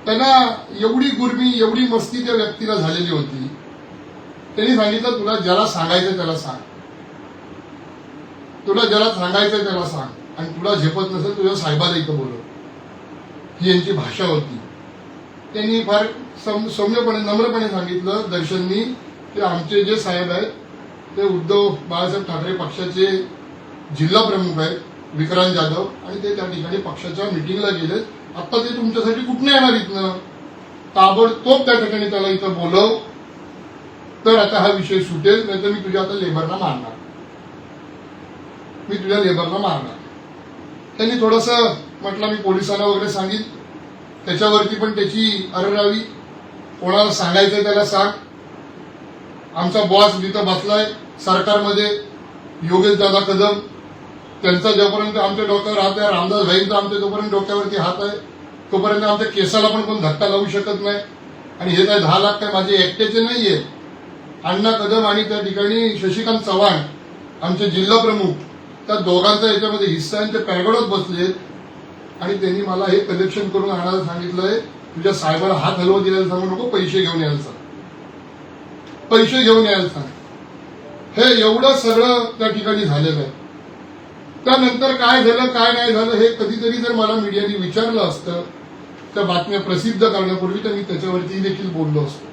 त्यांना एवढी गुरमी एवढी मस्ती त्या व्यक्तीला झालेली होती. त्यांनी सांगितलं तुला ज्याला सांगायचं त्याला सांग, तुला ज्याला सांगायचं त्याला सांग, आणि तुला झेपत नसेल तुझ्या साहेबाला इथं बोलव. ही यांची भाषा होती. त्यांनी फार सौम्यपणे नम्रपणे सांगितलं दर्शननी की आमचे जे साहेब आहेत ते उद्धव बाळासाहेब ठाकरे पक्षाचे जिल्हा प्रमुख आहेत विक्रांत जाधव, आणि ते त्या ठिकाणी पक्षाच्या मिटिंगला गेले. आता ते तुमच्यासाठी कुठनं येणार इथनं, ताबडतोब त्या ठिकाणी त्याला इथं बोलव, तर आता हा विषय सुटेल, नाही तर मी तुझ्या आता लेबरला मारणार, मी तुझ्या लेबरला मारणार. त्यांनी थोडंसं म्हटलं मी पोलिसांना वगैरे सांगितलं, त्याच्यावरती पण त्याची अररावी, कोणाला सांगायचं त्याला सांग. आमचा बॉस जिथं बसलाय सरकारमध्ये योगेश दादा कदम, त्यांचा जोपर्यंत आमच्या डोक्यावर हात आहे, रामदास भाईंचा आमच्या जोपर्यंत डोक्यावरती हात आहे तोपर्यंत आमच्या केसाला पण कोण धक्का लावू शकत नाही. आणि हे काय 10 लाख काय माझे एकट्याचे नाहीये. अण्णा कदम आणि त्या ठिकाणी शशिकांत चव्हाण आमचे जिल्हा प्रमुख, त्या दोघांचा याच्यामध्ये हिस्सा आहे. ते पॅगडोत बसलेत आणि त्यांनी मला हे कलेक्शन करून आणायला सांगितलंय. तुझ्या साहेबाला हात हलवत द्यायला सांगू नको, पैसे घेऊन यायला सांग, पैसे घेऊन यायला सांग. हे एवढं सगळं त्या ठिकाणी झालेलं आहे. त्यानंतर काय झालं काय नाही झालं हे कधीतरी जर मला मीडियाने विचारलं असतं त्या बातम्या प्रसिद्ध करण्यापूर्वी, तर मी त्याच्यावरती देखील बोललो असतो.